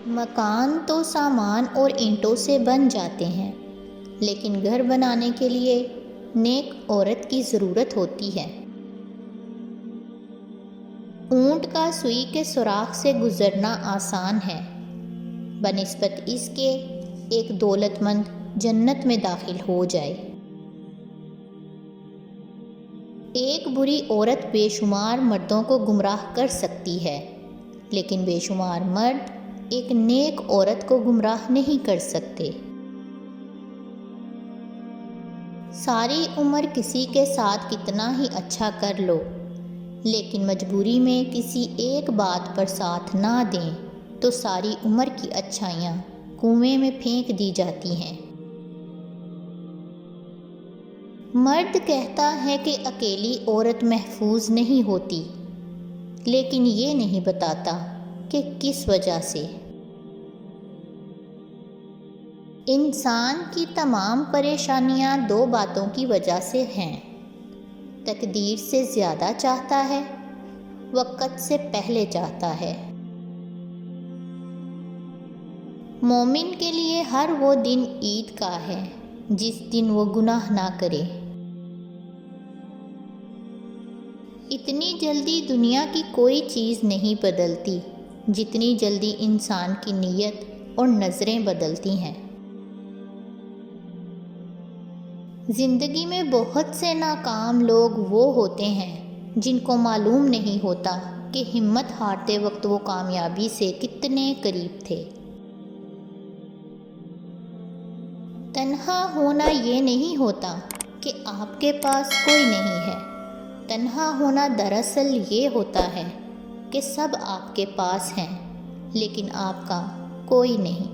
مکان تو سامان اور اینٹوں سے بن جاتے ہیں، لیکن گھر بنانے کے لیے نیک عورت کی ضرورت ہوتی ہے۔ اونٹ کا سوئی کے سوراخ سے گزرنا آسان ہے، بنسبت اس کے ایک دولت مند جنت میں داخل ہو جائے۔ ایک بری عورت بے شمار مردوں کو گمراہ کر سکتی ہے، لیکن بے شمار مرد ایک نیک عورت کو گمراہ نہیں کر سکتے۔ ساری عمر کسی کے ساتھ کتنا ہی اچھا کر لو، لیکن مجبوری میں کسی ایک بات پر ساتھ نہ دیں تو ساری عمر کی اچھائیاں کنویں میں پھینک دی جاتی ہیں۔ مرد کہتا ہے کہ اکیلی عورت محفوظ نہیں ہوتی، لیکن یہ نہیں بتاتا کہ کس وجہ سے۔ انسان کی تمام پریشانیاں دو باتوں کی وجہ سے ہیں: تقدیر سے زیادہ چاہتا ہے، وقت سے پہلے چاہتا ہے۔ مومن کے لیے ہر وہ دن عید کا ہے جس دن وہ گناہ نہ کرے۔ اتنی جلدی دنیا کی کوئی چیز نہیں بدلتی جتنی جلدی انسان کی نیت اور نظریں بدلتی ہیں۔ زندگی میں بہت سے ناکام لوگ وہ ہوتے ہیں جن کو معلوم نہیں ہوتا کہ ہمت ہارتے وقت وہ کامیابی سے کتنے قریب تھے۔ تنہا ہونا یہ نہیں ہوتا کہ آپ کے پاس کوئی نہیں ہے، تنہا ہونا دراصل یہ ہوتا ہے کہ سب آپ کے پاس ہیں لیکن آپ کا کوئی نہیں۔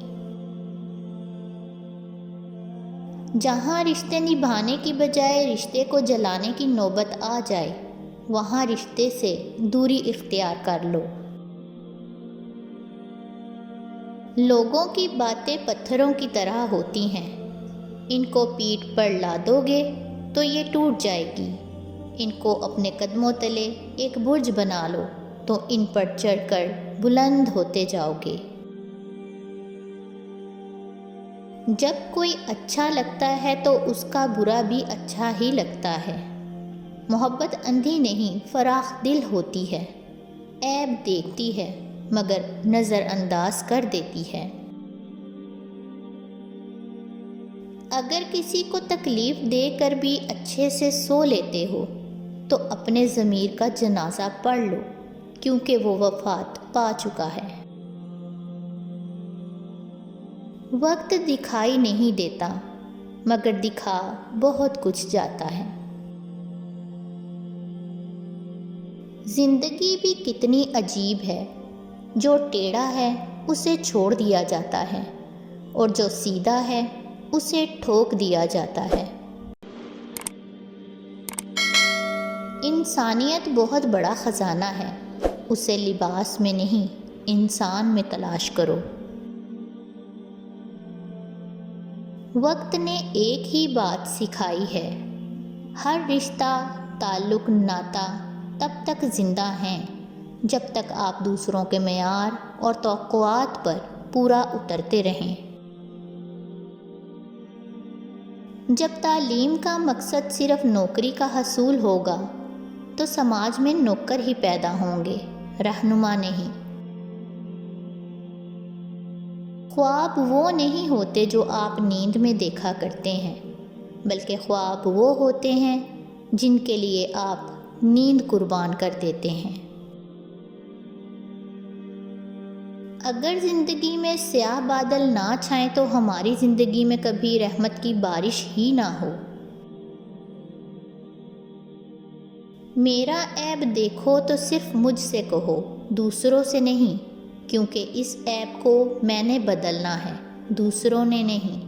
جہاں رشتے نبھانے کی بجائے رشتے کو جلانے کی نوبت آ جائے، وہاں رشتے سے دوری اختیار کر لو۔ لوگوں کی باتیں پتھروں کی طرح ہوتی ہیں، ان کو پیٹھ پر لا دو گے تو یہ ٹوٹ جائے گی، ان کو اپنے قدموں تلے ایک برج بنا لو تو ان پر چڑھ کر بلند ہوتے جاؤ گے۔ جب کوئی اچھا لگتا ہے تو اس کا برا بھی اچھا ہی لگتا ہے۔ محبت اندھی نہیں، فراخ دل ہوتی ہے، عیب دیکھتی ہے مگر نظر انداز کر دیتی ہے۔ اگر کسی کو تکلیف دے کر بھی اچھے سے سو لیتے ہو تو اپنے ضمیر کا جنازہ پڑھ لو، کیونکہ وہ وفات پا چکا ہے۔ وقت دکھائی نہیں دیتا مگر دکھا بہت کچھ جاتا ہے۔ زندگی بھی کتنی عجیب ہے، جو ٹیڑھا ہے اسے چھوڑ دیا جاتا ہے اور جو سیدھا ہے اسے ٹھوک دیا جاتا ہے۔ انسانیت بہت بڑا خزانہ ہے، اسے لباس میں نہیں انسان میں تلاش کرو۔ وقت نے ایک ہی بات سکھائی ہے: ہر رشتہ، تعلق، ناتا تب تک زندہ ہیں جب تک آپ دوسروں کے معیار اور توقعات پر پورا اترتے رہیں۔ جب تعلیم کا مقصد صرف نوکری کا حصول ہوگا تو سماج میں نوکر ہی پیدا ہوں گے، رہنما نہیں۔ خواب وہ نہیں ہوتے جو آپ نیند میں دیکھا کرتے ہیں، بلکہ خواب وہ ہوتے ہیں جن کے لیے آپ نیند قربان کر دیتے ہیں۔ اگر زندگی میں سیاہ بادل نہ چھائیں تو ہماری زندگی میں کبھی رحمت کی بارش ہی نہ ہو۔ میرا عیب دیکھو تو صرف مجھ سے کہو، دوسروں سے نہیں، کیونکہ اس عیب کو میں نے بدلنا ہے، دوسروں نے نہیں۔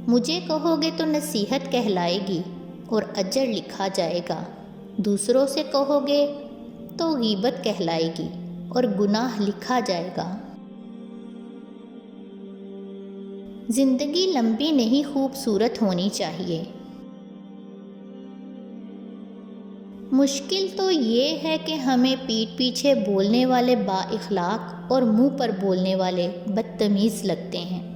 مجھے کہو گے تو نصیحت کہلائے گی اور اجر لکھا جائے گا، دوسروں سے کہو گے تو غیبت کہلائے گی اور گناہ لکھا جائے گا۔ زندگی لمبی نہیں، خوبصورت ہونی چاہیے۔ مشکل تو یہ ہے کہ ہمیں پیٹھ پیچھے بولنے والے با اخلاق اور منہ پر بولنے والے بدتمیز لگتے ہیں۔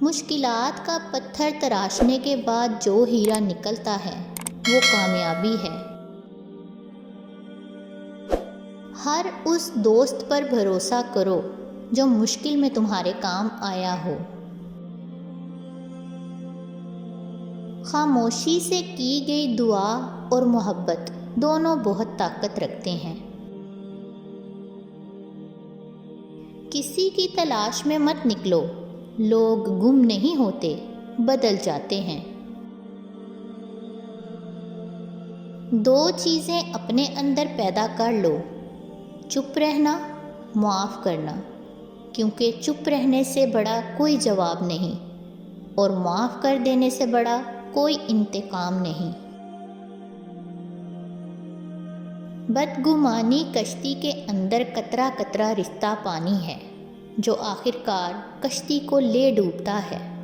مشکلات کا پتھر تراشنے کے بعد جو ہیرا نکلتا ہے وہ کامیابی ہے۔ ہر اس دوست پر بھروسہ کرو جو مشکل میں تمہارے کام آیا ہو۔ خاموشی سے کی گئی دعا اور محبت دونوں بہت طاقت رکھتے ہیں۔ کسی کی تلاش میں مت نکلو، لوگ گم نہیں ہوتے، بدل جاتے ہیں۔ دو چیزیں اپنے اندر پیدا کر لو، چپ رہنا، معاف کرنا، کیونکہ چپ رہنے سے بڑا کوئی جواب نہیں اور معاف کر دینے سے بڑا کوئی انتقام نہیں۔ بدگمانی کشتی کے اندر قطرہ قطرہ رستا پانی ہے جو آخر کار کشتی کو لے ڈوبتا ہے۔